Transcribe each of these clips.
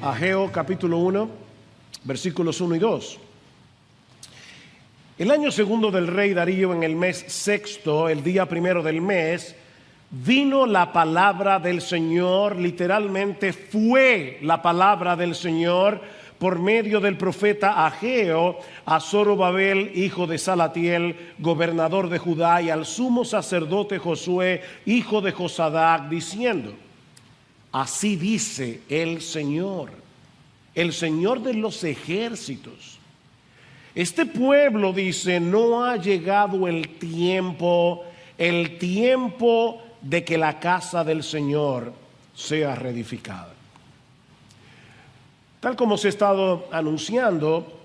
Ageo capítulo 1, versículos 1 y 2. El año segundo del rey Darío, en el mes sexto, el día primero del mes, vino la palabra del Señor, literalmente fue la palabra del Señor por medio del profeta Ageo a Zorobabel, hijo de Salatiel, gobernador de Judá, y al sumo sacerdote Josué, hijo de Josadac, diciendo: así dice el Señor de los ejércitos. Este pueblo dice: no ha llegado el tiempo de que la casa del Señor sea reedificada. Tal como se ha estado anunciando,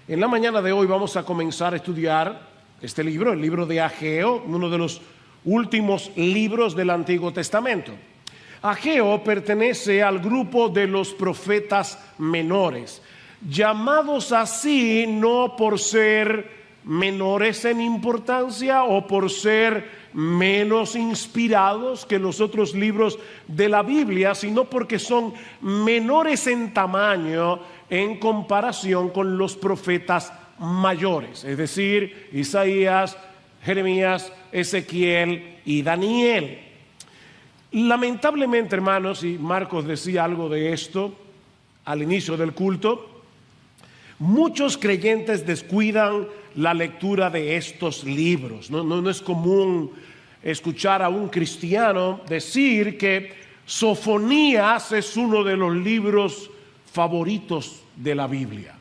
en la mañana de hoy vamos a comenzar a estudiar este libro, el libro de Ageo, uno de los últimos libros del Antiguo Testamento. Ageo pertenece al grupo de los profetas menores, llamados así no por ser menores en importancia o por ser menos inspirados que los otros libros de la Biblia, sino porque son menores en tamaño en comparación con los profetas mayores, es decir, Isaías, Jeremías, Ezequiel y Daniel. Lamentablemente, hermanos, y Marcos decía algo de esto al inicio del culto, muchos creyentes descuidan la lectura de estos libros. No es común escuchar a un cristiano decir que Sofonías es uno de los libros favoritos de la Biblia,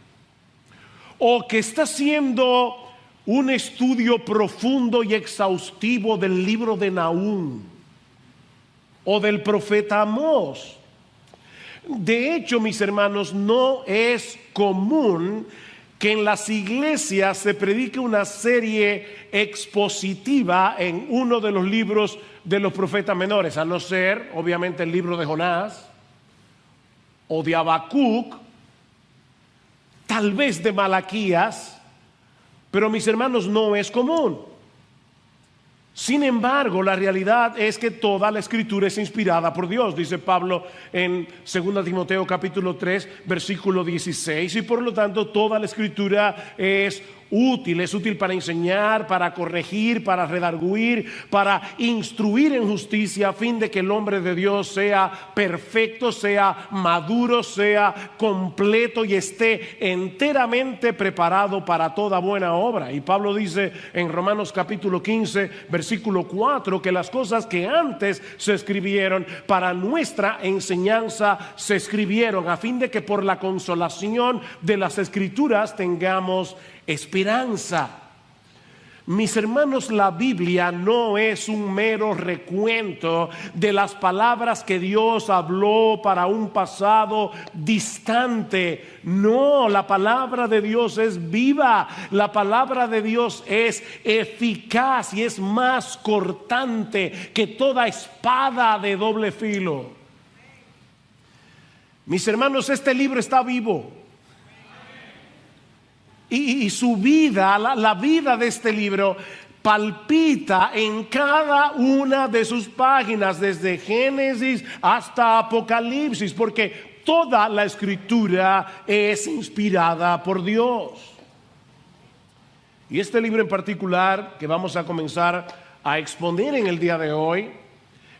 o que está haciendo un estudio profundo y exhaustivo del libro de Nahum o del profeta Amós. De hecho, mis hermanos, no es común que en las iglesias se predique una serie expositiva en uno de los libros de los profetas menores, a no ser, obviamente, el libro de Jonás o de Habacuc, tal vez de Malaquías, pero mis hermanos, no es común. Sin embargo, la realidad es que toda la Escritura es inspirada por Dios, dice Pablo en 2 Timoteo capítulo 3, versículo 16, y por lo tanto toda la Escritura es útil para enseñar, para corregir, para redarguir, para instruir en justicia, a fin de que el hombre de Dios sea perfecto, sea maduro, sea completo y esté enteramente preparado para toda buena obra. Y Pablo dice en Romanos capítulo 15, versículo 4, que las cosas que antes se escribieron para nuestra enseñanza se escribieron, a fin de que por la consolación de las Escrituras tengamos esperanza. Mis hermanos, la Biblia no es un mero recuento de las palabras que Dios habló para un pasado distante. No, la palabra de Dios es viva, la palabra de Dios es eficaz y es más cortante que toda espada de doble filo. Mis hermanos, este libro está vivo. Y su vida, la vida de este libro, palpita en cada una de sus páginas, desde Génesis hasta Apocalipsis, porque toda la Escritura es inspirada por Dios. Y este libro en particular, que vamos a comenzar a exponer en el día de hoy,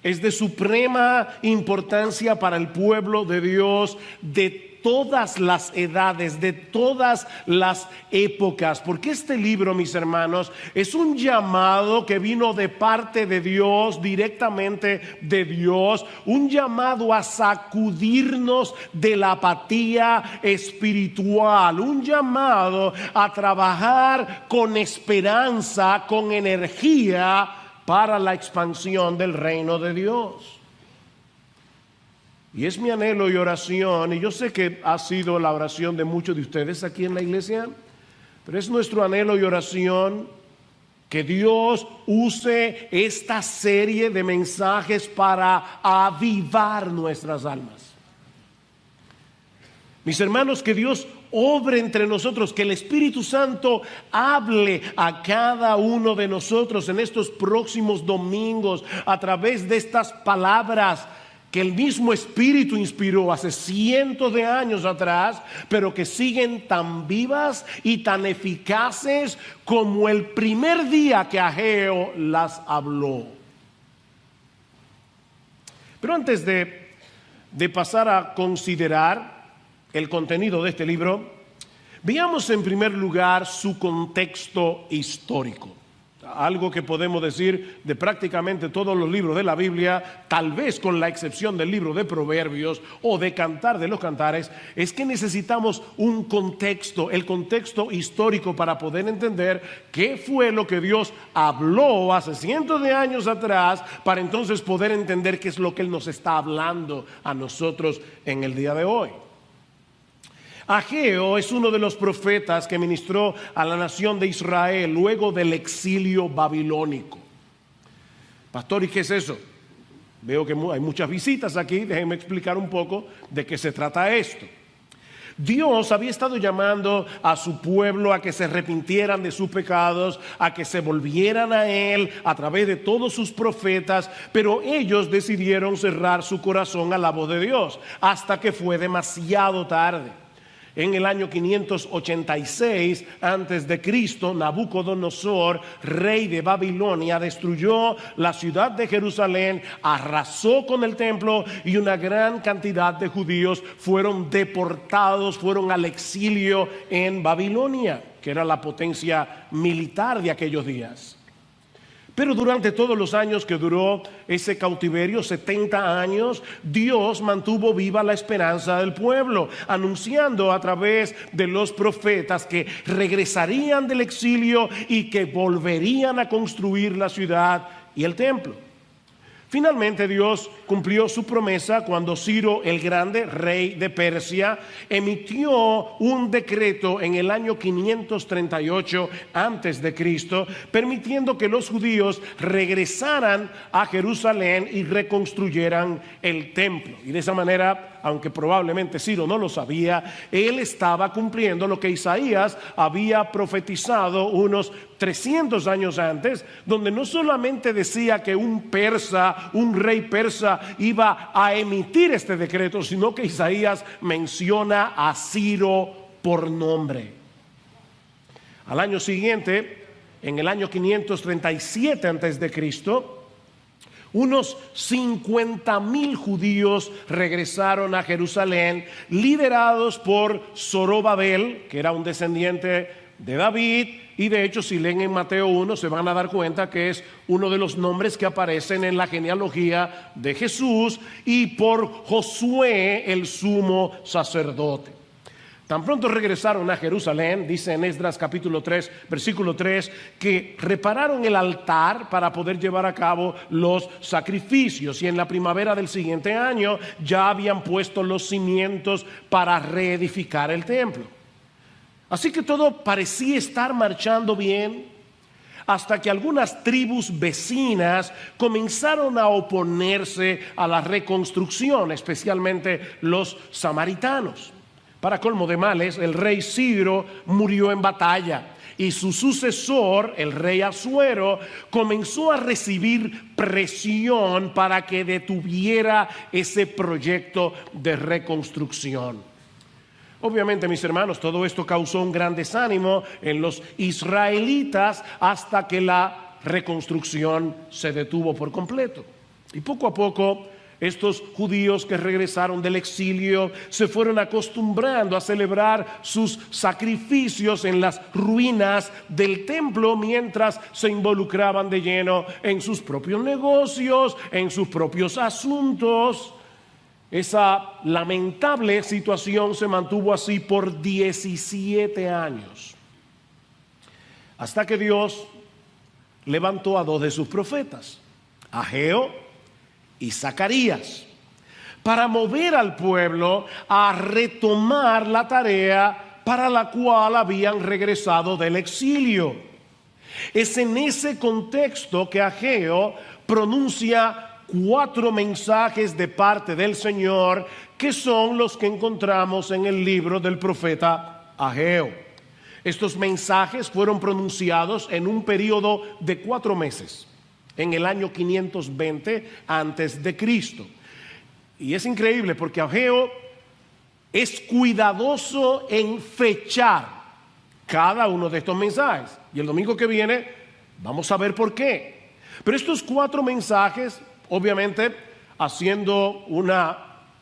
es de suprema importancia para el pueblo de Dios de todas las edades, de todas las épocas, porque este libro, mis hermanos, es un llamado que vino de parte de Dios, directamente de Dios, un llamado a sacudirnos de la apatía espiritual, un llamado a trabajar con esperanza, con energía para la expansión del reino de Dios. Y es mi anhelo y oración, y yo sé que ha sido la oración de muchos de ustedes aquí en la iglesia, pero es nuestro anhelo y oración que Dios use esta serie de mensajes para avivar nuestras almas. Mis hermanos, que Dios obre entre nosotros, que el Espíritu Santo hable a cada uno de nosotros en estos próximos domingos a través de estas palabras que el mismo Espíritu inspiró hace cientos de años atrás, pero que siguen tan vivas y tan eficaces como el primer día que Ageo las habló. Pero antes de pasar a considerar el contenido de este libro, veamos en primer lugar su contexto histórico. Algo que podemos decir de prácticamente todos los libros de la Biblia, tal vez con la excepción del libro de Proverbios o de Cantar de los Cantares, es que necesitamos un contexto, el contexto histórico, para poder entender qué fue lo que Dios habló hace cientos de años atrás, para entonces poder entender qué es lo que Él nos está hablando a nosotros en el día de hoy. Ageo es uno de los profetas que ministró a la nación de Israel luego del exilio babilónico. Pastor, ¿y qué es eso? Veo que hay muchas visitas aquí, déjenme explicar un poco de qué se trata esto. Dios había estado llamando a su pueblo a que se arrepintieran de sus pecados, a que se volvieran a Él a través de todos sus profetas, pero ellos decidieron cerrar su corazón a la voz de Dios hasta que fue demasiado tarde. En el año 586 antes de Cristo, Nabucodonosor, rey de Babilonia, destruyó la ciudad de Jerusalén, arrasó con el templo y una gran cantidad de judíos fueron deportados, fueron al exilio en Babilonia, que era la potencia militar de aquellos días. Pero durante todos los años que duró ese cautiverio, 70 años, Dios mantuvo viva la esperanza del pueblo, anunciando a través de los profetas que regresarían del exilio y que volverían a construir la ciudad y el templo. Finalmente Dios cumplió su promesa cuando Ciro el Grande, rey de Persia, emitió un decreto en el año 538 antes de Cristo, permitiendo que los judíos regresaran a Jerusalén y reconstruyeran el templo. Y de esa manera, aunque probablemente Ciro no lo sabía, él estaba cumpliendo lo que Isaías había profetizado unos 300 años antes, donde no solamente decía que un rey persa iba a emitir este decreto, sino que Isaías menciona a Ciro por nombre. Al año siguiente, en el año 537 antes de Cristo, unos 50,000 judíos regresaron a Jerusalén, liderados por Zorobabel, que era un descendiente de David, y de hecho si leen en Mateo 1 se van a dar cuenta que es uno de los nombres que aparecen en la genealogía de Jesús, y por Josué el sumo sacerdote. Tan pronto regresaron a Jerusalén, dice en Esdras capítulo 3 versículo 3, que repararon el altar para poder llevar a cabo los sacrificios, y en la primavera del siguiente año ya habían puesto los cimientos para reedificar el templo. Así que todo parecía estar marchando bien, hasta que algunas tribus vecinas comenzaron a oponerse a la reconstrucción, especialmente los samaritanos. Para colmo de males, el rey Ciro murió en batalla, y su sucesor, el rey Asuero, comenzó a recibir presión para que detuviera ese proyecto de reconstrucción. Obviamente, mis hermanos, todo esto causó un gran desánimo en los israelitas hasta que la reconstrucción se detuvo por completo. Y poco a poco, estos judíos que regresaron del exilio se fueron acostumbrando a celebrar sus sacrificios en las ruinas del templo, mientras se involucraban de lleno en sus propios negocios, en sus propios asuntos. Esa lamentable situación se mantuvo así por 17 años, hasta que Dios levantó a dos de sus profetas, Ageo y Zacarías, para mover al pueblo a retomar la tarea para la cual habían regresado del exilio. Es en ese contexto que Ageo pronuncia 4 mensajes de parte del Señor, que son los que encontramos en el libro del profeta Ageo. Estos mensajes fueron pronunciados en un periodo de 4 meses, en el año 520 antes de Cristo. Y es increíble porque Ageo es cuidadoso en fechar cada uno de estos mensajes. Y el domingo que viene vamos a ver por qué. Pero estos 4 mensajes, obviamente haciendo una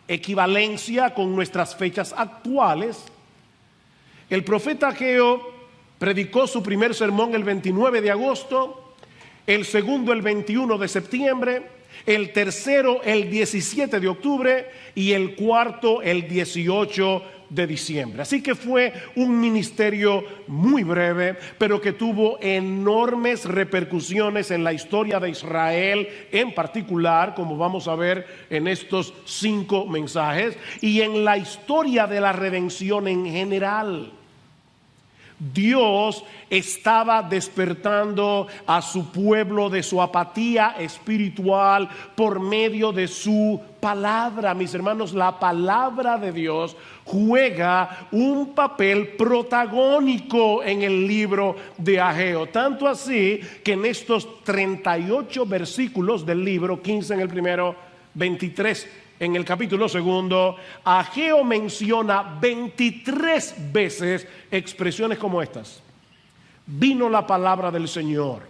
equivalencia con nuestras fechas actuales, el profeta Ageo predicó su primer sermón el 29 de agosto, el segundo el 21 de septiembre, el tercero el 17 de octubre y el cuarto el 18 de diciembre. Así que fue un ministerio muy breve, pero que tuvo enormes repercusiones en la historia de Israel en particular, como vamos a ver en estos 5 mensajes, y en la historia de la redención en general. Dios estaba despertando a su pueblo de su apatía espiritual por medio de su palabra. Mis hermanos, la palabra de Dios juega un papel protagónico en el libro de Ageo. Tanto así que en estos 38 versículos del libro, 15 en el primero, 23 en el capítulo segundo, Ageo menciona 23 veces expresiones como estas. Vino la palabra del Señor.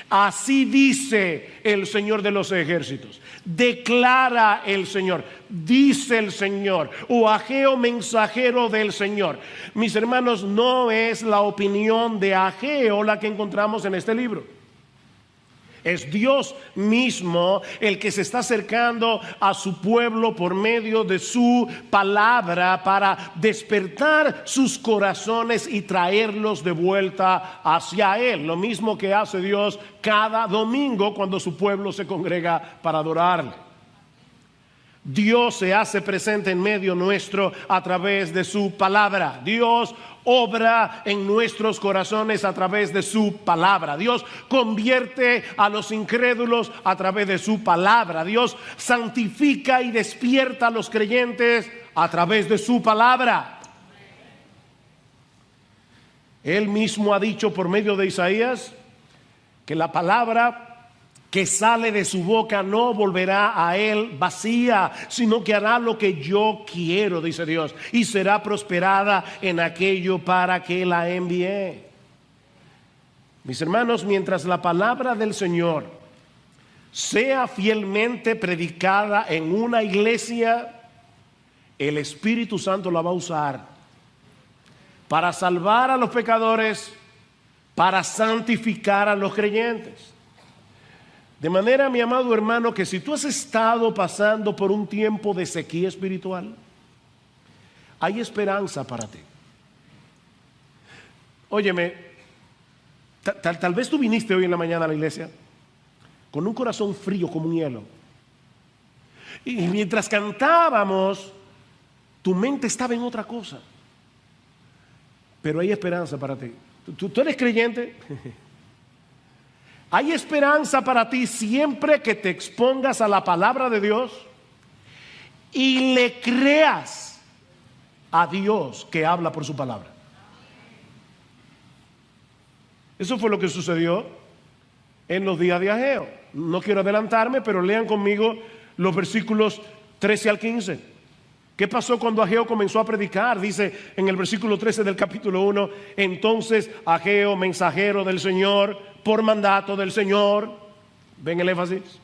Así dice el Señor de los ejércitos. Declara el Señor. Dice el Señor. O Ageo, mensajero del Señor. Mis hermanos, no es la opinión de Ageo la que encontramos en este libro. Es Dios mismo el que se está acercando a su pueblo por medio de su palabra para despertar sus corazones y traerlos de vuelta hacia Él. Lo mismo que hace Dios cada domingo cuando su pueblo se congrega para adorarle. Dios se hace presente en medio nuestro a través de su palabra. Dios obra en nuestros corazones a través de su palabra. Dios convierte a los incrédulos a través de su palabra. Dios santifica y despierta a los creyentes a través de su palabra. Él mismo ha dicho por medio de Isaías que la palabra que sale de su boca no volverá a él vacía, sino que hará lo que yo quiero, dice Dios, y será prosperada en aquello para que la envié. Mis hermanos, mientras la palabra del Señor sea fielmente predicada en una iglesia, el Espíritu Santo la va a usar para salvar a los pecadores, para santificar a los creyentes. De manera, mi amado hermano, que si tú has estado pasando por un tiempo de sequía espiritual, hay esperanza para ti. Óyeme, tal vez tú viniste hoy en la mañana a la iglesia con un corazón frío como un hielo. Y mientras cantábamos, tu mente estaba en otra cosa. Pero hay esperanza para ti. ¿Tú eres creyente? Hay esperanza para ti siempre que te expongas a la palabra de Dios y le creas a Dios que habla por su palabra. Eso fue lo que sucedió en los días de Ageo. No quiero adelantarme, pero lean conmigo los versículos 13 al 15. ¿Qué pasó cuando Ageo comenzó a predicar? Dice en el versículo 13 del capítulo 1, entonces Ageo, mensajero del Señor, por mandato del Señor, ven el énfasis,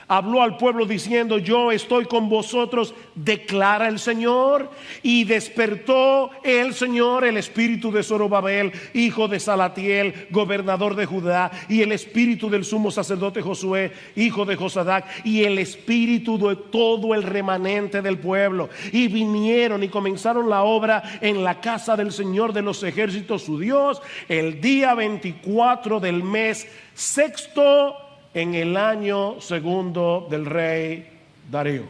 habló al pueblo diciendo, yo estoy con vosotros, declara el Señor. Y despertó el Señor el espíritu de Zorobabel, hijo de Salatiel, gobernador de Judá, y el espíritu del sumo sacerdote Josué, hijo de Josadac, y el espíritu de todo el remanente del pueblo. Y vinieron y comenzaron la obra en la casa del Señor de los ejércitos, su Dios, el día 24 del mes sexto, en el año segundo del rey Darío.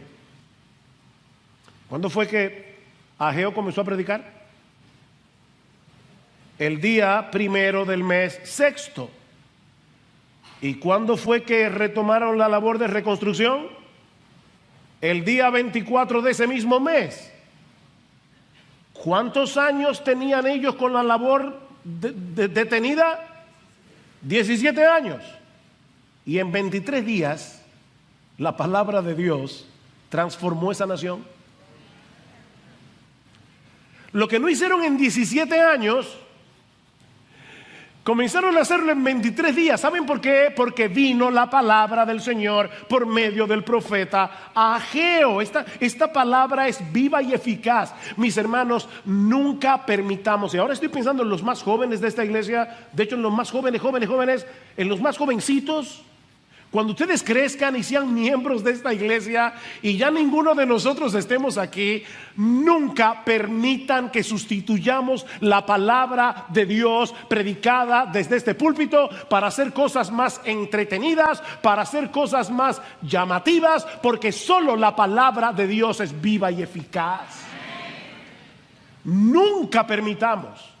¿Cuándo fue que Ageo comenzó a predicar? El día primero del mes sexto. ¿Y cuándo fue que retomaron la labor de reconstrucción? El día 24 de ese mismo mes. ¿Cuántos años tenían ellos con la labor detenida? 17 años. Y en 23 días, la palabra de Dios transformó esa nación. Lo que no hicieron en 17 años, comenzaron a hacerlo en 23 días. ¿Saben por qué? Porque vino la palabra del Señor por medio del profeta Ageo. Esta palabra es viva y eficaz. Mis hermanos, nunca permitamos, y ahora estoy pensando en los más jóvenes de esta iglesia, de hecho en los más jóvenes, en los más jovencitos. Cuando ustedes crezcan y sean miembros de esta iglesia y ya ninguno de nosotros estemos aquí, nunca permitan que sustituyamos la palabra de Dios predicada desde este púlpito para hacer cosas más entretenidas, para hacer cosas más llamativas, porque solo la palabra de Dios es viva y eficaz. Nunca permitamos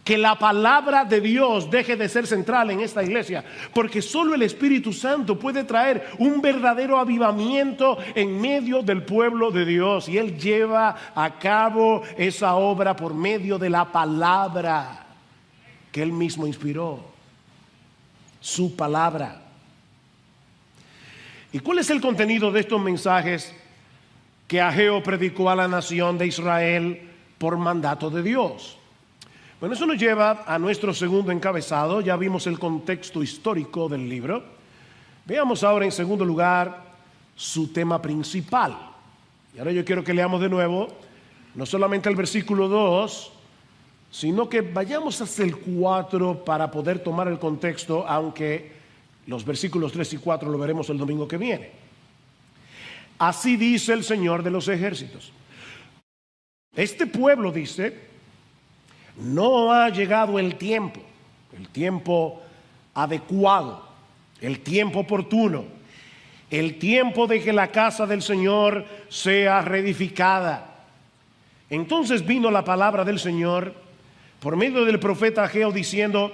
que la palabra de Dios deje de ser central en esta iglesia, porque solo el Espíritu Santo puede traer un verdadero avivamiento en medio del pueblo de Dios, y Él lleva a cabo esa obra por medio de la palabra que Él mismo inspiró, su palabra. ¿Y cuál es el contenido de estos mensajes que Ageo predicó a la nación de Israel por mandato de Dios? Bueno, eso nos lleva a nuestro segundo encabezado. Ya vimos el contexto histórico del libro. Veamos ahora en segundo lugar su tema principal. Y ahora yo quiero que leamos de nuevo, no solamente el versículo 2, sino que vayamos hasta el 4 para poder tomar el contexto, aunque los versículos 3 y 4 lo veremos el domingo que viene. Así dice el Señor de los ejércitos. Este pueblo dice: no ha llegado el tiempo adecuado, el tiempo oportuno, el tiempo de que la casa del Señor sea reedificada. Entonces vino la palabra del Señor por medio del profeta Ageo diciendo: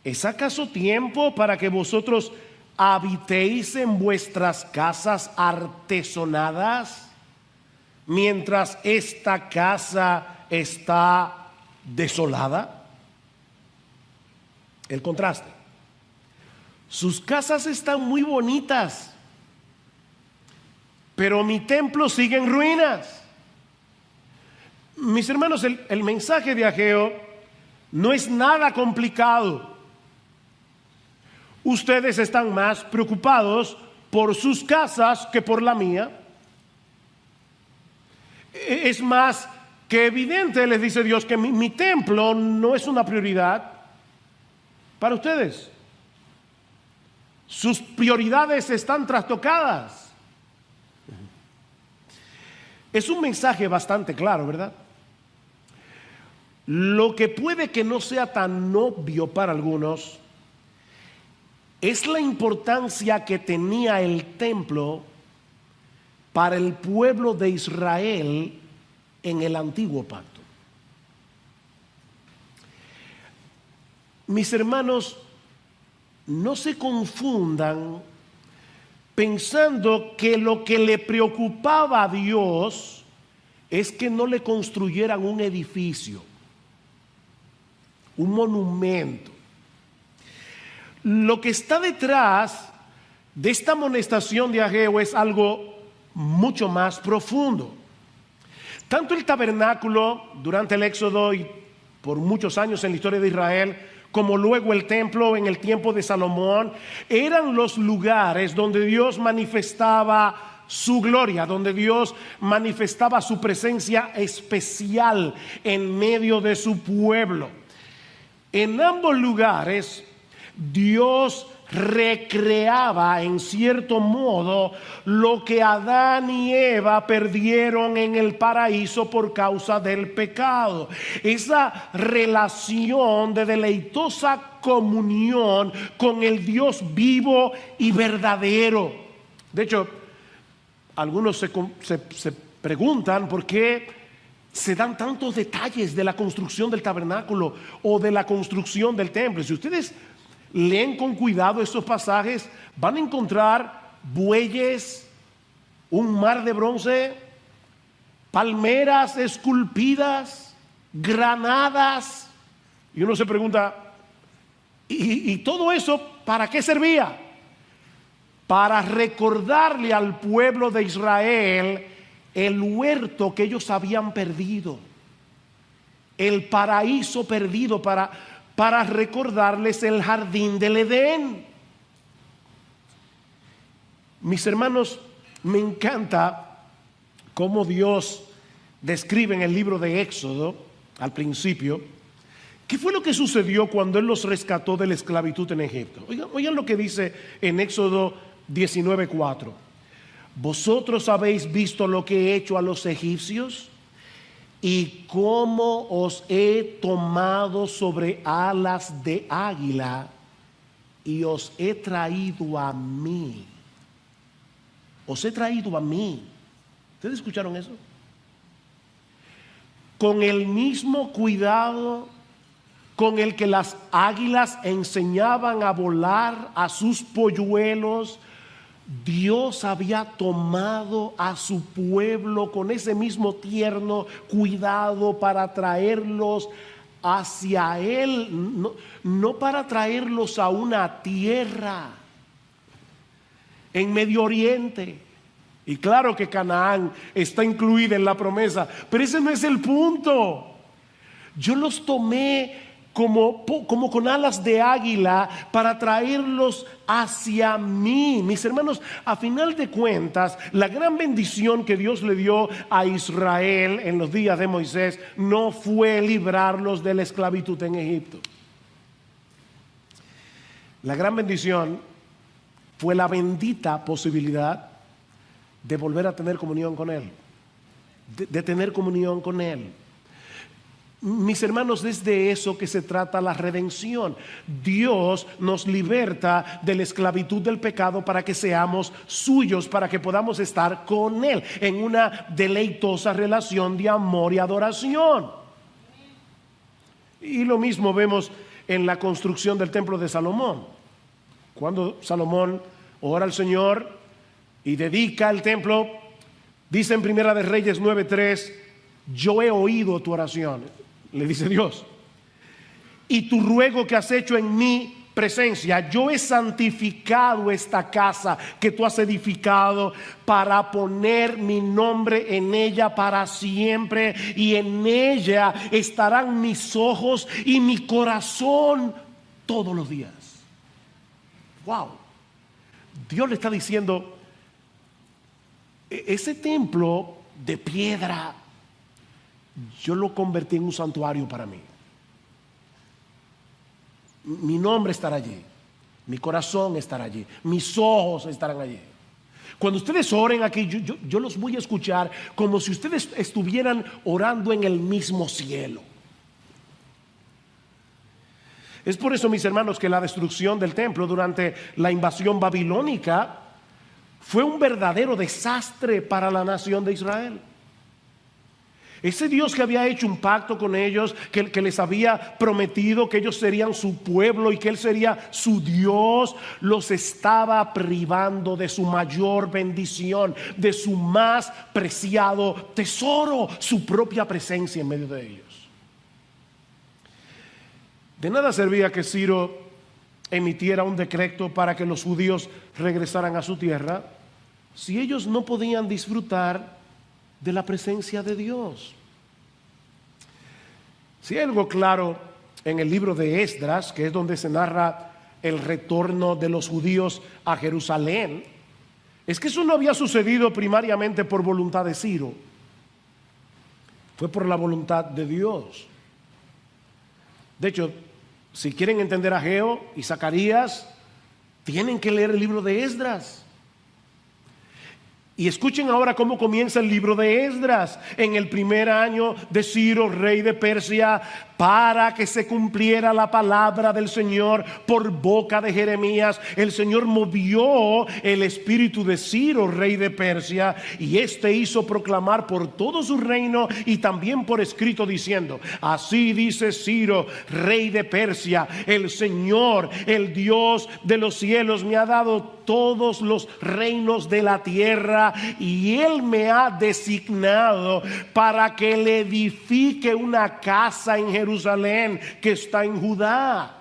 ¿es acaso tiempo para que vosotros habitéis en vuestras casas artesonadas, mientras esta casa está desolada? El contraste. Sus casas están muy bonitas, pero mi templo sigue en ruinas. Mis hermanos, el mensaje de Ageo no es nada complicado. Ustedes están más preocupados por sus casas que por la mía. Es más que evidente, les dice Dios, que mi templo no es una prioridad para ustedes. Sus prioridades están trastocadas. Es un mensaje bastante claro, ¿verdad? Lo que puede que no sea tan obvio para algunos es la importancia que tenía el templo para el pueblo de Israel en el antiguo pacto. Mis hermanos, no se confundan pensando que lo que le preocupaba a Dios es que no le construyeran un edificio, un monumento. Lo que está detrás de esta amonestación de Ageo es algo mucho más profundo. Tanto el tabernáculo durante el Éxodo y por muchos años en la historia de Israel, como luego el templo en el tiempo de Salomón, eran los lugares donde Dios manifestaba su gloria, donde Dios manifestaba su presencia especial en medio de su pueblo. En ambos lugares, Dios recreaba en cierto modo lo que Adán y Eva perdieron en el paraíso por causa del pecado. Esa relación de deleitosa comunión con el Dios vivo y verdadero. De hecho, algunos se preguntan por qué se dan tantos detalles de la construcción del tabernáculo o de la construcción del templo. Si ustedes leen con cuidado estos pasajes, van a encontrar bueyes, un mar de bronce, palmeras esculpidas, granadas. Y uno se pregunta, ¿y todo eso para qué servía? para recordarle al pueblo de Israel el huerto que ellos habían perdido, el paraíso perdido, para recordarles el jardín del Edén. Mis hermanos, me encanta cómo Dios describe en el libro de Éxodo, al principio, qué fue lo que sucedió cuando Él los rescató de la esclavitud en Egipto. Oigan lo que dice en Éxodo 19:4. Vosotros habéis visto lo que he hecho a los egipcios y cómo os he tomado sobre alas de águila y os he traído a mí. Os he traído a mí. ¿Ustedes escucharon eso? Con el mismo cuidado con el que las águilas enseñaban a volar a sus polluelos, Dios había tomado a su pueblo con ese mismo tierno cuidado para traerlos hacia Él, no para traerlos a una tierra en Medio Oriente. Y claro que Canaán está incluida en la promesa, pero ese no es el punto. Yo los tomé como con alas de águila para traerlos hacia mí. Mis hermanos, a final de cuentas, la gran bendición que Dios le dio a Israel en los días de Moisés no fue librarlos de la esclavitud en Egipto. La gran bendición fue la bendita posibilidad de volver a tener comunión con Él, de tener comunión con Él. Mis hermanos, es de eso que se trata la redención. Dios nos liberta de la esclavitud del pecado para que seamos suyos, para que podamos estar con Él en una deleitosa relación de amor y adoración. Y lo mismo vemos en la construcción del templo de Salomón. Cuando Salomón ora al Señor y dedica el templo, dice en Primera de Reyes 9:3, yo he oído tu oración, le dice Dios, y tu ruego que has hecho en mi presencia. Yo he santificado esta casa que tú has edificado para poner mi nombre en ella para siempre, y en ella estarán mis ojos y mi corazón todos los días. Wow. Dios le está diciendo, ese templo de piedra yo lo convertí en un santuario para mí. Mi nombre estará allí, mi corazón estará allí, mis ojos estarán allí. Cuando ustedes oren aquí, yo los voy a escuchar como si ustedes estuvieran orando en el mismo cielo. Es por eso, mis hermanos, que la destrucción del templo durante la invasión babilónica fue un verdadero desastre para la nación de Israel. Ese Dios que había hecho un pacto con ellos, que les había prometido que ellos serían su pueblo y que Él sería su Dios, los estaba privando de su mayor bendición, de su más preciado tesoro, su propia presencia en medio de ellos. De nada servía que Ciro emitiera un decreto para que los judíos regresaran a su tierra si ellos no podían disfrutar de la presencia de Dios. Si hay algo claro en el libro de Esdras, que es donde se narra el retorno de los judíos a Jerusalén, es que eso no había sucedido primariamente por voluntad de Ciro, fue por la voluntad de Dios. De hecho, si quieren entender a Ageo y Zacarías, tienen que leer el libro de Esdras. Y escuchen ahora cómo comienza el libro de Esdras. En el primer año de Ciro, rey de Persia, para que se cumpliera la palabra del Señor por boca de Jeremías, el Señor movió el espíritu de Ciro, rey de Persia, y éste hizo proclamar por todo su reino y también por escrito, diciendo: así dice Ciro, rey de Persia, el Señor, el Dios de los cielos, me ha dado todos los reinos de la tierra, y Él me ha designado para que le edifique una casa en Jerusalén que está en Judá.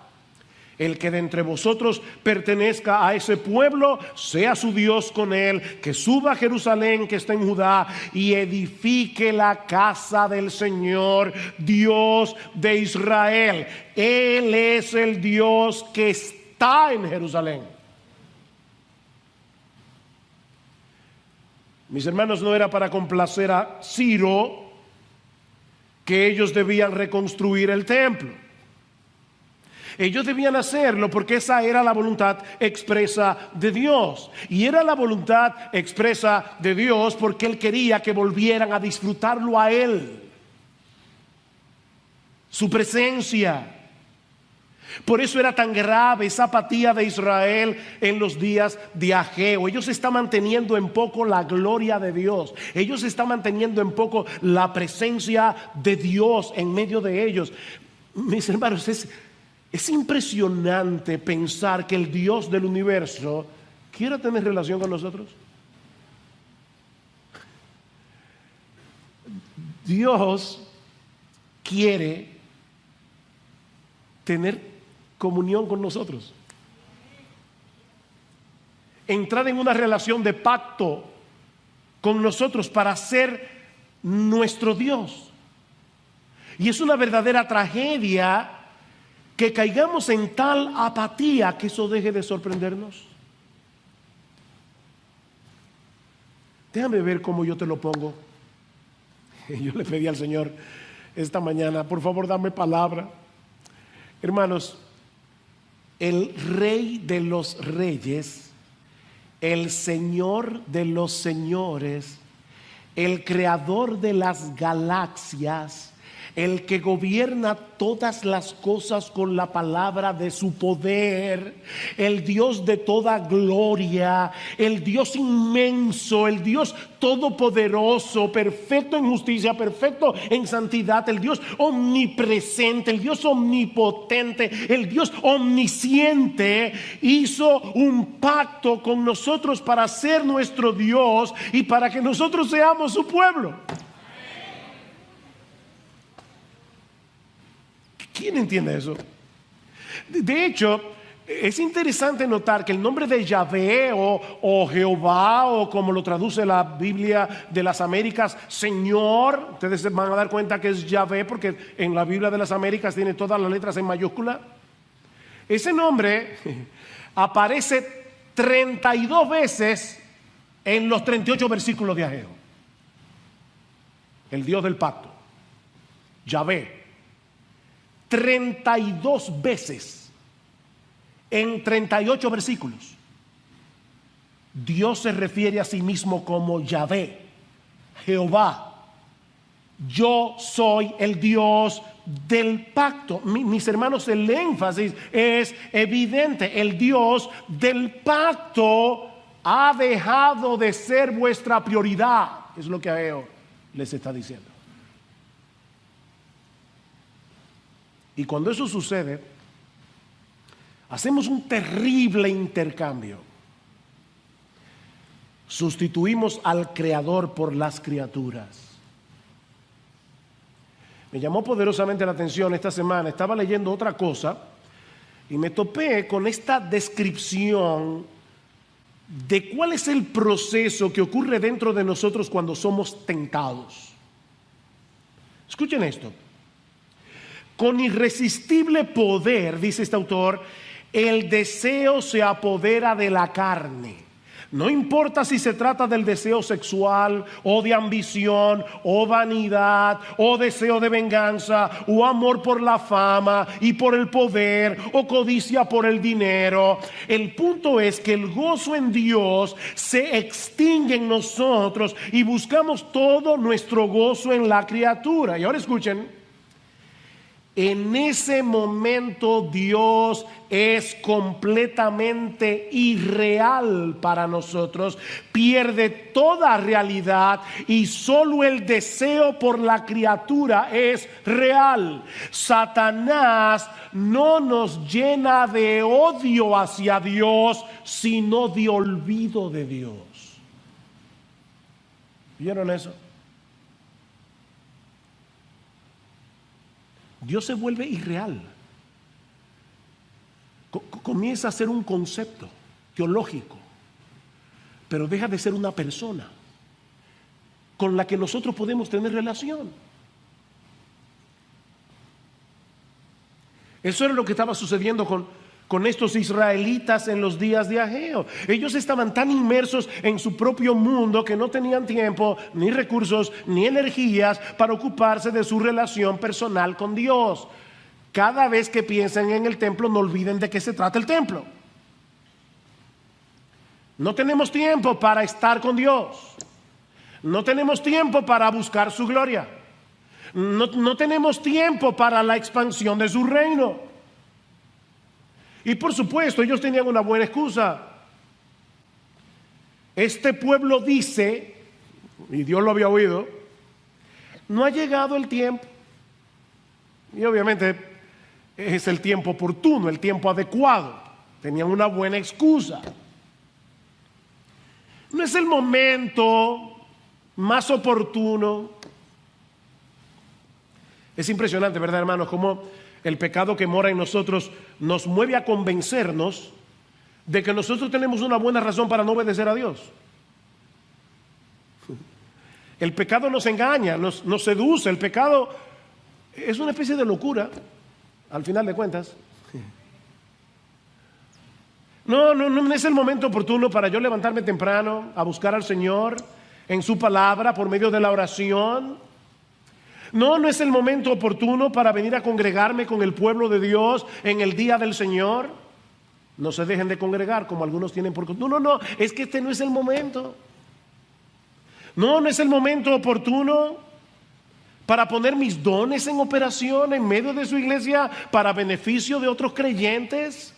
El que de entre vosotros pertenezca a ese pueblo, sea su Dios con él, que suba a Jerusalén que está en Judá y edifique la casa del Señor, Dios de Israel. Él es el Dios que está en Jerusalén. Mis hermanos, no era para complacer a Ciro que ellos debían reconstruir el templo. Ellos debían hacerlo porque esa era la voluntad expresa de Dios. Y era la voluntad expresa de Dios porque Él quería que volvieran a disfrutarlo a Él. Su presencia. Por eso era tan grave esa apatía de Israel en los días de Ageo. Ellos están manteniendo en poco la gloria de Dios. Ellos están manteniendo en poco la presencia de Dios en medio de ellos. Mis hermanos, es impresionante pensar que el Dios del universo quiera tener relación con nosotros. Dios quiere tener comunión con nosotros. Entrar en una relación de pacto con nosotros para ser nuestro Dios. Y es una verdadera tragedia que caigamos en tal apatía que eso deje de sorprendernos. Déjame ver cómo yo te lo pongo. Yo le pedí al Señor esta mañana, por favor dame palabra. Hermanos, el Rey de los reyes, el Señor de los señores, el Creador de las galaxias, el que gobierna todas las cosas con la palabra de su poder, el Dios de toda gloria, el Dios inmenso, el Dios todopoderoso, perfecto en justicia, perfecto en santidad, el Dios omnipresente, el Dios omnipotente, el Dios omnisciente, hizo un pacto con nosotros para ser nuestro Dios y para que nosotros seamos su pueblo. ¿Quién entiende eso? De hecho, es interesante notar que el nombre de Yahvé o Jehová, o como lo traduce la Biblia de las Américas, Señor, ustedes se van a dar cuenta que es Yahvé porque en la Biblia de las Américas tiene todas las letras en mayúscula. Ese nombre aparece 32 veces en los 38 versículos de Ageo. El Dios del pacto, Yahvé. 32 veces en 38 versículos Dios se refiere a sí mismo como Yahvé, Jehová. Yo soy el Dios del pacto. Mis hermanos, el énfasis es evidente. El Dios del pacto ha dejado de ser vuestra prioridad. Es lo que Ageo les está diciendo. Y cuando eso sucede, hacemos un terrible intercambio. Sustituimos al Creador por las criaturas. Me llamó poderosamente la atención esta semana. Estaba leyendo otra cosa y me topé con esta descripción de cuál es el proceso que ocurre dentro de nosotros cuando somos tentados. Escuchen esto. Con irresistible poder, dice este autor, el deseo se apodera de la carne. No importa si se trata del deseo sexual o de ambición o vanidad o deseo de venganza o amor por la fama y por el poder o codicia por el dinero. El punto es que el gozo en Dios se extingue en nosotros y buscamos todo nuestro gozo en la criatura. Y ahora escuchen. En ese momento Dios es completamente irreal para nosotros, pierde toda realidad y solo el deseo por la criatura es real. Satanás no nos llena de odio hacia Dios, sino de olvido de Dios. ¿Vieron eso? Dios se vuelve irreal. comienza a ser un concepto teológico, pero deja de ser una persona con la que nosotros podemos tener relación. Eso era lo que estaba sucediendo con estos israelitas en los días de Ageo. Ellos estaban tan inmersos en su propio mundo que no tenían tiempo, ni recursos, ni energías para ocuparse de su relación personal con Dios. Cada vez que piensen en el templo, no olviden de qué se trata el templo. No tenemos tiempo para estar con Dios. No tenemos tiempo para buscar su gloria. No tenemos tiempo para la expansión de su reino. Y por supuesto, ellos tenían una buena excusa. Este pueblo dice, y Dios lo había oído, no ha llegado el tiempo. Y obviamente es el tiempo oportuno, el tiempo adecuado. Tenían una buena excusa. No es el momento más oportuno. Es impresionante, ¿verdad, hermanos? Cómo el pecado que mora en nosotros nos mueve a convencernos de que nosotros tenemos una buena razón para no obedecer a Dios. El pecado nos engaña, nos seduce. El pecado es una especie de locura, al final de cuentas. No es el momento oportuno para yo levantarme temprano a buscar al Señor en su palabra por medio de la oración. No es el momento oportuno para venir a congregarme con el pueblo de Dios en el día del Señor. No se dejen de congregar como algunos tienen por costumbre. No, es que este no es el momento. No es el momento oportuno para poner mis dones en operación en medio de su iglesia para beneficio de otros creyentes.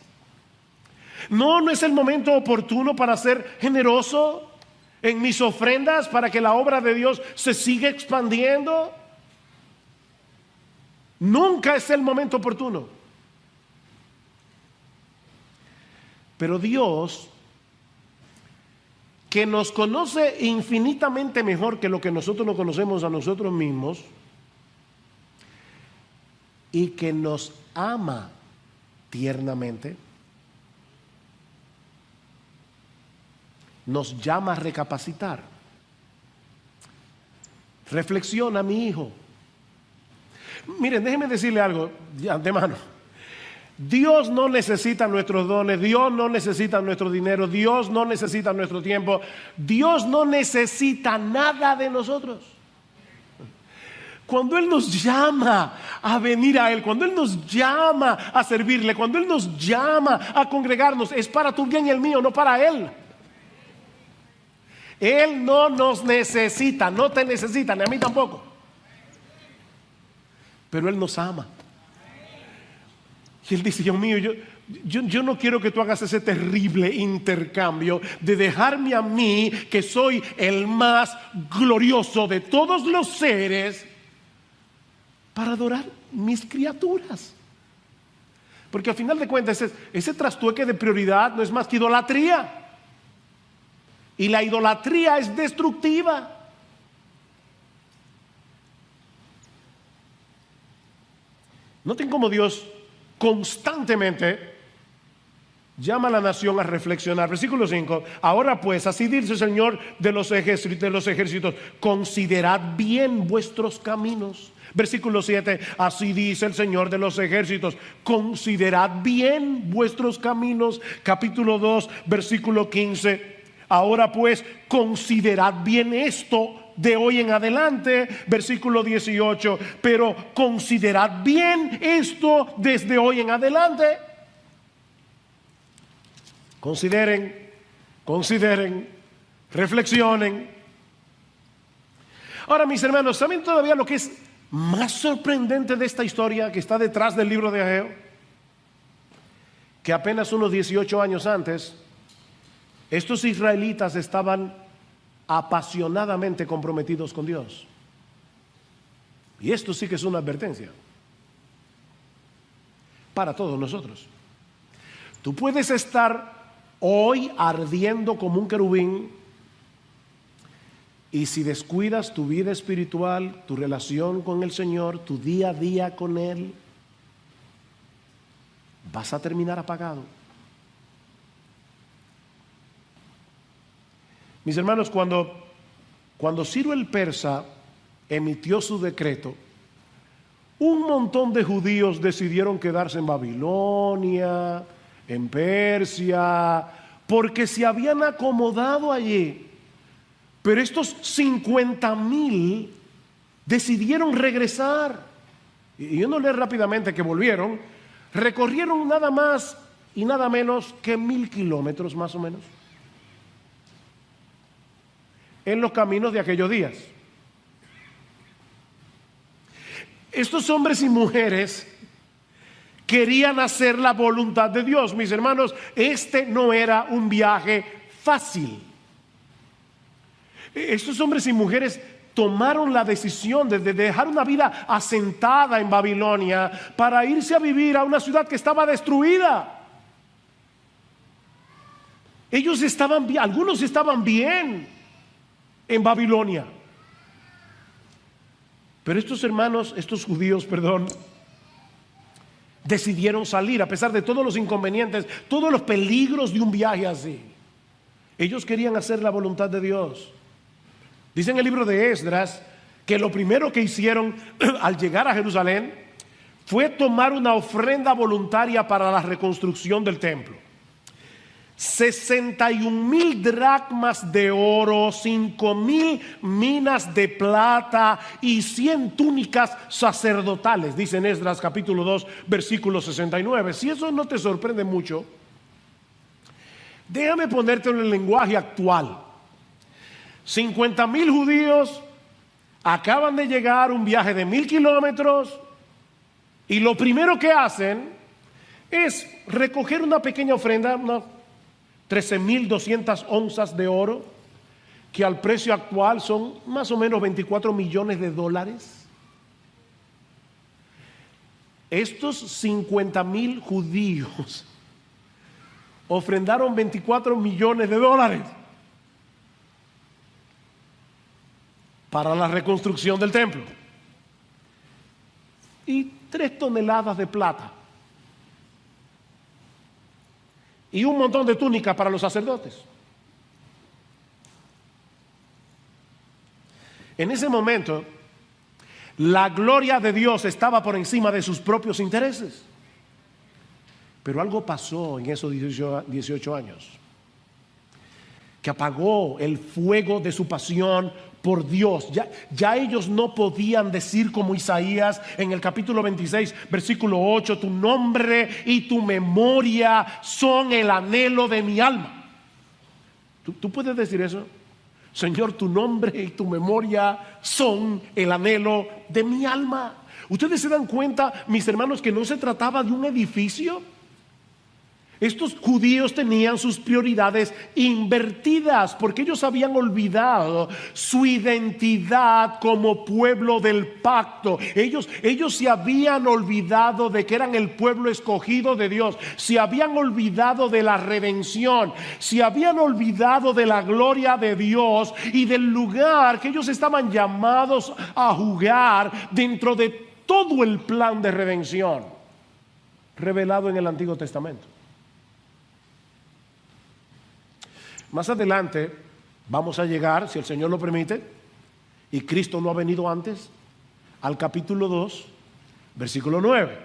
No es el momento oportuno para ser generoso en mis ofrendas para que la obra de Dios se siga expandiendo. Nunca es el momento oportuno. Pero Dios, que nos conoce infinitamente mejor que lo que nosotros nos conocemos a nosotros mismos y que nos ama tiernamente, nos llama a recapacitar. Reflexiona, mi hijo. Miren, déjenme decirle algo de antemano. Dios no necesita nuestros dones, Dios no necesita nuestro dinero, Dios no necesita nuestro tiempo, Dios no necesita nada de nosotros. Cuando Él nos llama a venir a Él, cuando Él nos llama a servirle, cuando Él nos llama a congregarnos, es para tu bien y el mío, no para Él. Él no nos necesita, no te necesita, ni a mí tampoco. Pero Él nos ama. Y Él dice, Dios mío, yo no quiero que tú hagas ese terrible intercambio de dejarme a mí, que soy el más glorioso de todos los seres, para adorar mis criaturas. Porque al final de cuentas ese trastueque de prioridad no es más que idolatría. Y la idolatría es destructiva. Noten cómo Dios constantemente llama a la nación a reflexionar. Versículo 5. Ahora pues, así dice el Señor de los ejércitos, considerad bien vuestros caminos. Versículo 7. Así dice el Señor de los ejércitos, considerad bien vuestros caminos. Capítulo 2, versículo 15. Ahora pues, considerad bien esto de hoy en adelante. Versículo 18. Pero considerad bien esto desde hoy en adelante. Consideren, reflexionen. Ahora, mis hermanos, ¿saben todavía lo que es más sorprendente de esta historia que está detrás del libro de Ageo? Que apenas unos 18 años antes, estos israelitas estaban apasionadamente comprometidos con Dios. Y esto sí que es una advertencia para todos nosotros. Tú puedes estar hoy ardiendo como un querubín, y si descuidas tu vida espiritual, tu relación con el Señor, tu día a día con Él, vas a terminar apagado. Mis hermanos, cuando Ciro el Persa emitió su decreto, un montón de judíos decidieron quedarse en Babilonia, en Persia, porque se habían acomodado allí. Pero estos 50,000 decidieron regresar. Y uno lee rápidamente que volvieron, recorrieron nada más y nada menos que 1,000 kilómetros más o menos en los caminos de aquellos días. Estos hombres y mujeres querían hacer la voluntad de Dios. Mis hermanos, este no era un viaje fácil. Estos hombres y mujeres tomaron la decisión de dejar una vida asentada en Babilonia para irse a vivir a una ciudad que estaba destruida. Ellos estaban bien, algunos estaban bien en Babilonia. Pero estos judíos, decidieron salir a pesar de todos los inconvenientes, todos los peligros de un viaje así. Ellos querían hacer la voluntad de Dios. Dice en el libro de Esdras que lo primero que hicieron al llegar a Jerusalén fue tomar una ofrenda voluntaria para la reconstrucción del templo. 61,000 dracmas de oro, 5,000 minas de plata y 100 túnicas sacerdotales, dice en Esdras capítulo 2 versículo 69. Si eso no te sorprende mucho, déjame ponerte en el lenguaje actual. 50,000 judíos acaban de llegar un viaje de 1,000 kilómetros y lo primero que hacen es recoger una pequeña ofrenda, unas 13,200 onzas de oro, que al precio actual son más o menos 24 millones de dólares. Estos 50,000 judíos ofrendaron 24 millones de dólares para la reconstrucción del templo y 3 toneladas de plata y un montón de túnicas para los sacerdotes. En ese momento, la gloria de Dios estaba por encima de sus propios intereses. Pero algo pasó en esos 18 años que apagó el fuego de su pasión por Dios. Ya ellos no podían decir como Isaías en el capítulo 26 versículo 8: tu nombre y tu memoria son el anhelo de mi alma. ¿Tú puedes decir eso? Señor, tu nombre y tu memoria son el anhelo de mi alma. ¿Ustedes se dan cuenta, mis hermanos, que no se trataba de un edificio? Estos judíos tenían sus prioridades invertidas porque ellos habían olvidado su identidad como pueblo del pacto. Ellos se habían olvidado de que eran el pueblo escogido de Dios. Se habían olvidado de la redención. Se habían olvidado de la gloria de Dios y del lugar que ellos estaban llamados a jugar dentro de todo el plan de redención revelado en el Antiguo Testamento. Más adelante vamos a llegar, si el Señor lo permite, y Cristo no ha venido antes, al capítulo 2, versículo 9.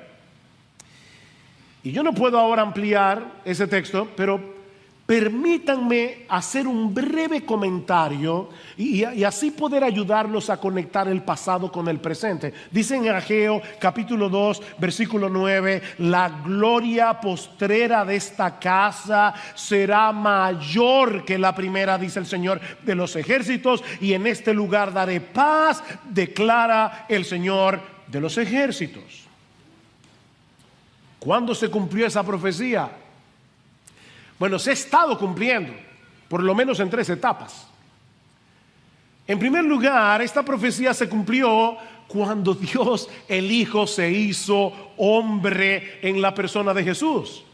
Y yo no puedo ahora ampliar ese texto, pero permítanme hacer un breve comentario y así poder ayudarlos a conectar el pasado con el presente. Dice en Ageo capítulo 2 versículo 9: la gloria postrera de esta casa será mayor que la primera, dice el Señor de los ejércitos, y en este lugar daré paz, declara el Señor de los ejércitos. ¿Cuándo se cumplió esa profecía? Bueno, se ha estado cumpliendo, por lo menos en 3 etapas. En primer lugar, esta profecía se cumplió cuando Dios el Hijo se hizo hombre en la persona de Jesús.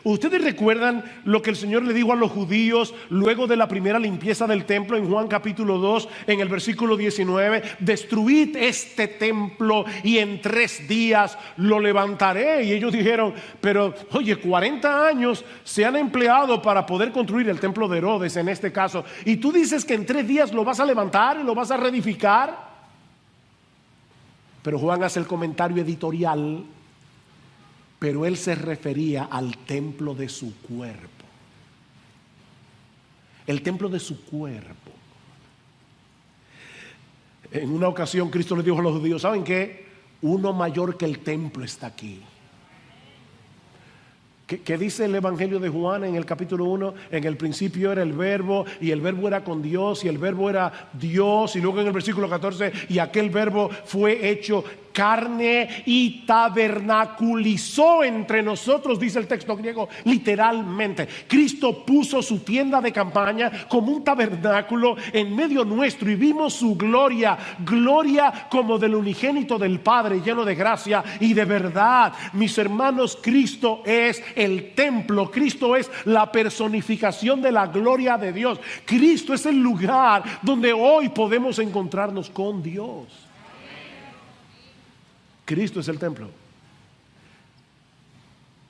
Ustedes recuerdan lo que el Señor le dijo a los judíos luego de la primera limpieza del templo en Juan capítulo 2, en el versículo 19: destruid este templo y en 3 días lo levantaré. Y ellos dijeron: pero oye, 40 años se han empleado para poder construir el templo de Herodes en este caso, y tú dices que en 3 días lo vas a levantar y lo vas a reedificar. Pero Juan hace el comentario editorial: pero él se refería al templo de su cuerpo. El templo de su cuerpo. En una ocasión Cristo le dijo a los judíos: ¿saben qué? Uno mayor que el templo está aquí. ¿Qué dice el Evangelio de Juan en el capítulo 1? En el principio era el verbo, y el verbo era con Dios, y el verbo era Dios. Y luego en el versículo 14: y aquel verbo fue hecho carne y tabernaculizó entre nosotros, dice el texto griego, literalmente. Cristo puso su tienda de campaña como un tabernáculo en medio nuestro, y vimos su gloria, gloria como del unigénito del Padre, lleno de gracia y de verdad. Mis hermanos, Cristo es el templo. Cristo es la personificación de la gloria de Dios. Cristo es el lugar donde hoy podemos encontrarnos con Dios. Cristo es el templo.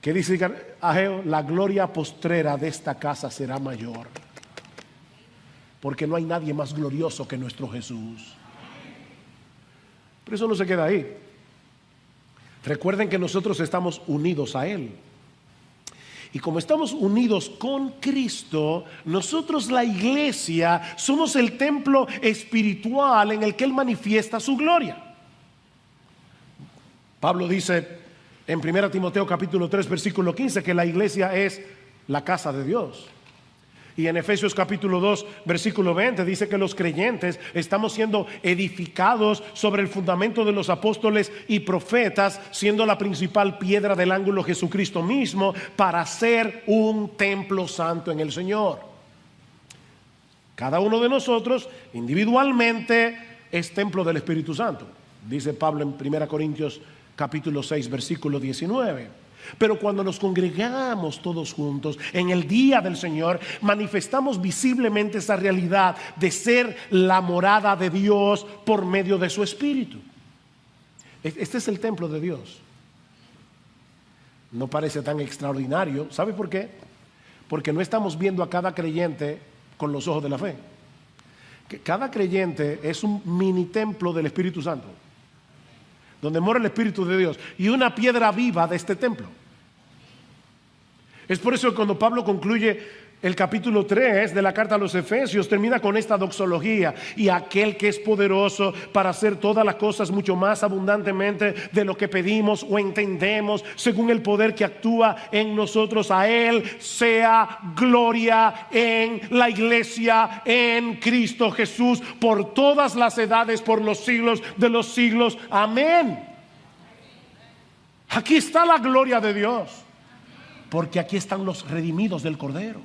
¿Qué dice Ageo? La gloria postrera de esta casa será mayor, porque no hay nadie más glorioso que nuestro Jesús. Pero eso no se queda ahí. Recuerden que nosotros estamos unidos a Él. Y como estamos unidos con Cristo, nosotros, la iglesia, somos el templo espiritual en el que Él manifiesta su gloria. Pablo dice en 1 Timoteo capítulo 3 versículo 15 que la iglesia es la casa de Dios. Y en Efesios capítulo 2 versículo 20 dice que los creyentes estamos siendo edificados sobre el fundamento de los apóstoles y profetas, siendo la principal piedra del ángulo Jesucristo mismo, para ser un templo santo en el Señor. Cada uno de nosotros individualmente es templo del Espíritu Santo, dice Pablo en 1 Corintios capítulo 6 versículo 19. Pero cuando nos congregamos todos juntos en el día del Señor, manifestamos visiblemente esa realidad de ser la morada de Dios por medio de su Espíritu. Este es el templo de Dios. No parece tan extraordinario. ¿Sabe por qué? Porque no estamos viendo a cada creyente con los ojos de la fe. Cada creyente es un mini templo del Espíritu Santo, donde mora el Espíritu de Dios, y una piedra viva de este templo. Es por eso que cuando Pablo concluye el capítulo 3 de la carta a los Efesios, termina con esta doxología: y aquel que es poderoso para hacer todas las cosas mucho más abundantemente de lo que pedimos o entendemos, según el poder que actúa en nosotros, a Él sea gloria en la iglesia, en Cristo Jesús, por todas las edades, por los siglos de los siglos. Amén. Aquí está la gloria de Dios, porque aquí están los redimidos del Cordero,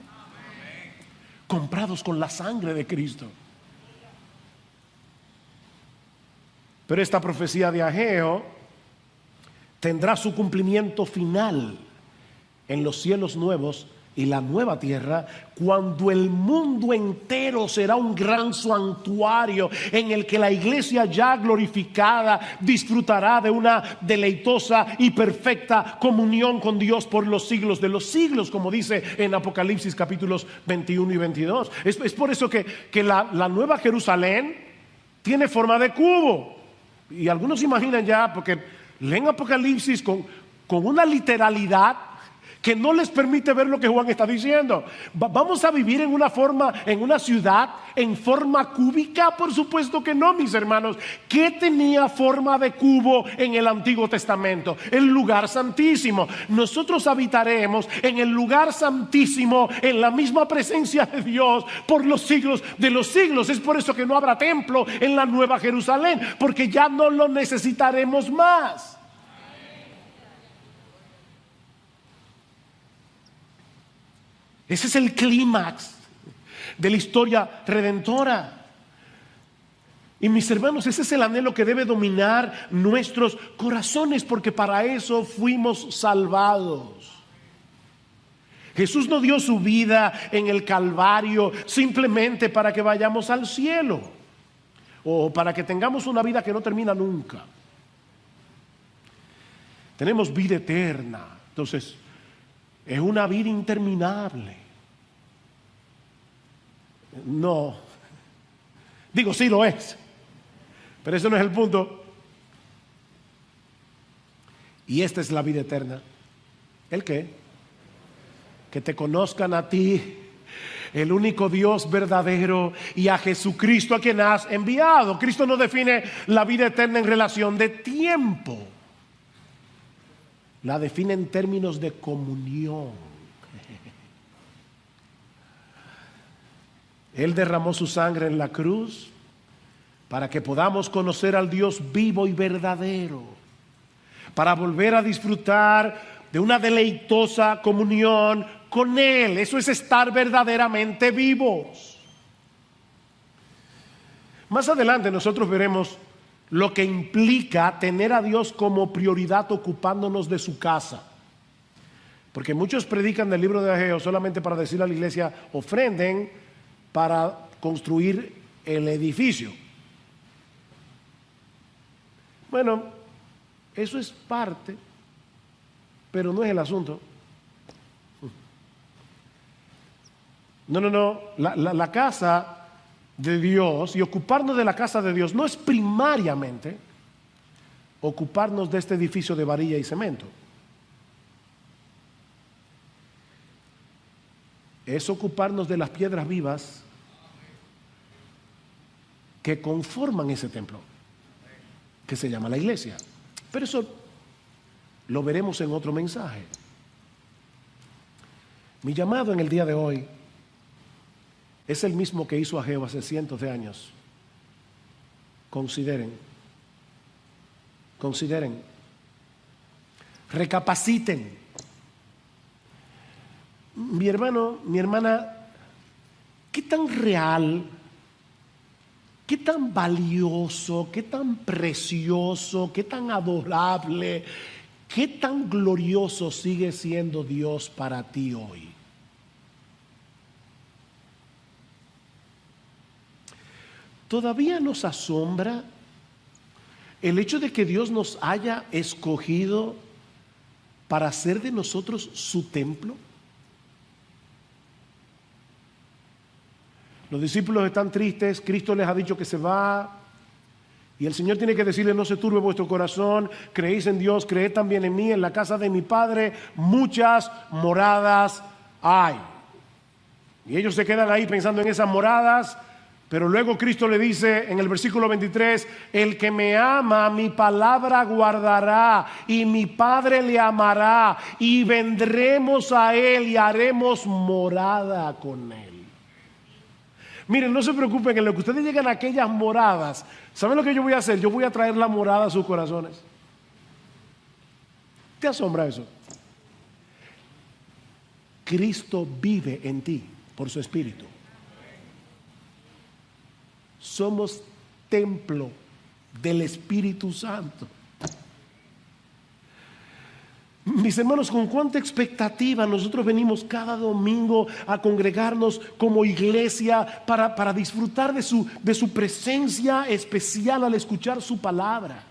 comprados con la sangre de Cristo. Pero esta profecía de Ageo tendrá su cumplimiento final en los cielos nuevos y la nueva tierra, cuando el mundo entero será un gran santuario en el que la iglesia ya glorificada disfrutará de una deleitosa y perfecta comunión con Dios por los siglos de los siglos, como dice en Apocalipsis capítulos 21 y 22. Es por eso que la nueva Jerusalén tiene forma de cubo. Y algunos imaginan ya, porque leen Apocalipsis con una literalidad que no les permite ver lo que Juan está diciendo. ¿Vamos a vivir en una ciudad en forma cúbica? Por supuesto que no, mis hermanos. ¿Qué tenía forma de cubo en el Antiguo Testamento? El lugar santísimo. Nosotros habitaremos en el lugar santísimo, en la misma presencia de Dios por los siglos de los siglos. Es por eso que no habrá templo en la Nueva Jerusalén, porque ya no lo necesitaremos más. Ese es el clímax de la historia redentora. Y mis hermanos, ese es el anhelo que debe dominar nuestros corazones, porque para eso fuimos salvados. Jesús no dio su vida en el Calvario simplemente para que vayamos al cielo o para que tengamos una vida que no termina nunca. Tenemos vida eterna, entonces es una vida interminable. No, digo, sí lo es, pero ese no es el punto. Y esta es la vida eterna. ¿El qué? Que te conozcan a ti, el único Dios verdadero, y a Jesucristo, a quien has enviado. Cristo no define la vida eterna en relación de tiempo, la define en términos de comunión. Él derramó su sangre en la cruz para que podamos conocer al Dios vivo y verdadero, para volver a disfrutar de una deleitosa comunión con Él. Eso es estar verdaderamente vivos. Más adelante nosotros veremos lo que implica tener a Dios como prioridad ocupándonos de su casa. Porque muchos predican del libro de Ageo solamente para decirle a la iglesia: ofrenden para construir el edificio. Bueno, eso es parte, pero no es el asunto. No. La casa de Dios y ocuparnos de la casa de Dios no es primariamente ocuparnos de este edificio de varilla y cemento. Es ocuparnos de las piedras vivas que conforman ese templo, que se llama la iglesia. Pero eso lo veremos en otro mensaje. Mi llamado en el día de hoy es el mismo que hizo Ageo hace cientos de años. Consideren, recapaciten. Mi hermano, mi hermana, ¿qué tan real, qué tan valioso, qué tan precioso, qué tan adorable, qué tan glorioso sigue siendo Dios para ti hoy? ¿Todavía nos asombra el hecho de que Dios nos haya escogido para hacer de nosotros su templo? Los discípulos están tristes, Cristo les ha dicho que se va, y el Señor tiene que decirles: no se turbe vuestro corazón, creéis en Dios, creed también en mí, en la casa de mi Padre muchas moradas hay. Y ellos se quedan ahí pensando en esas moradas. Pero luego Cristo le dice en el versículo 23: el que me ama, mi palabra guardará, y mi Padre le amará, y vendremos a él y haremos morada con él. Miren, no se preocupen, en lo que ustedes llegan a aquellas moradas, ¿saben lo que yo voy a hacer? Yo voy a traer la morada a sus corazones. ¿Te asombra eso? Cristo vive en ti por su Espíritu. Somos templo del Espíritu Santo. Mis hermanos, con cuánta expectativa nosotros venimos cada domingo a congregarnos como iglesia para disfrutar de su presencia especial al escuchar su palabra.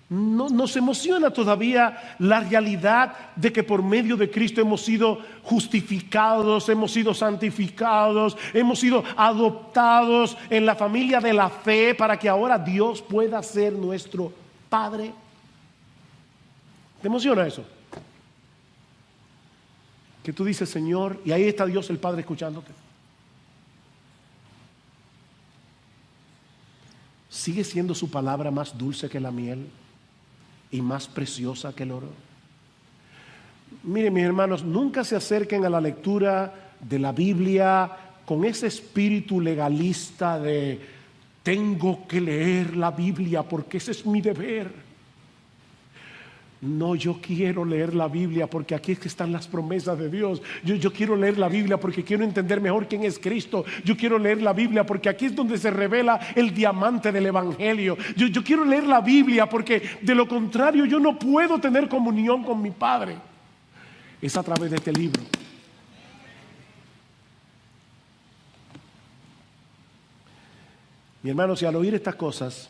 No nos emociona todavía la realidad de que por medio de Cristo hemos sido justificados, hemos sido santificados, hemos sido adoptados en la familia de la fe para que ahora Dios pueda ser nuestro Padre. ¿Te emociona eso? Que tú dices: Señor, y ahí está Dios el Padre escuchándote. ¿Sigue siendo su palabra más dulce que la miel y más preciosa que el oro? Miren, mis hermanos, nunca se acerquen a la lectura de la Biblia con ese espíritu legalista de tengo que leer la Biblia porque ese es mi deber. No, yo quiero leer la Biblia porque aquí es que están las promesas de Dios. Yo quiero leer la Biblia porque quiero entender mejor quién es Cristo. Yo quiero leer la Biblia porque aquí es donde se revela el diamante del Evangelio. Yo quiero leer la Biblia porque de lo contrario yo no puedo tener comunión con mi Padre. es a través de este libro. Mi hermano, si al oír estas cosas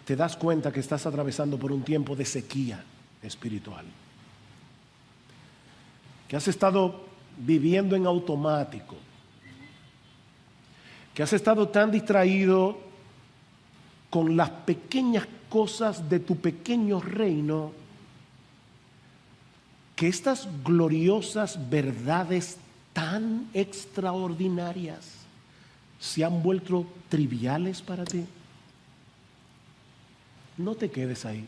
te das cuenta que estás atravesando por un tiempo de sequía espiritual, que has estado viviendo en automático, que has estado tan distraído con las pequeñas cosas de tu pequeño reino, que estas gloriosas verdades tan extraordinarias se han vuelto triviales para ti. No te quedes ahí.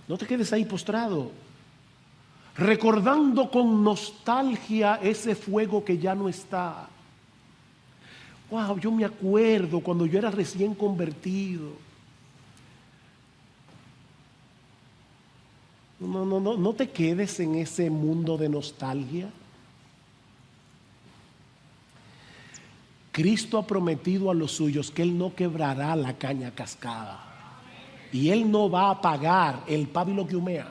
No te quedes ahí postrado, recordando con nostalgia ese fuego que ya no está. Wow, yo me acuerdo cuando yo era recién convertido. No te quedes en ese mundo de nostalgia. Cristo ha prometido a los suyos que Él no quebrará la caña cascada. Y Él no va a apagar el pábilo que humea.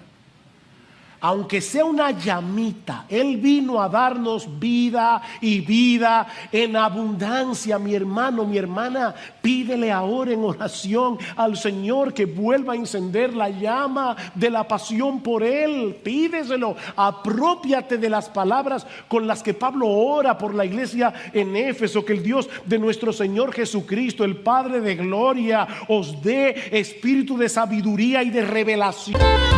Aunque sea una llamita, Él vino a darnos vida y vida en abundancia. Mi hermano, mi hermana, pídele ahora en oración al Señor que vuelva a encender la llama de la pasión por Él. Pídeselo, apropiate de las palabras con las que Pablo ora por la iglesia en Éfeso. Que el Dios de nuestro Señor Jesucristo, el Padre de gloria, os dé espíritu de sabiduría y de revelación.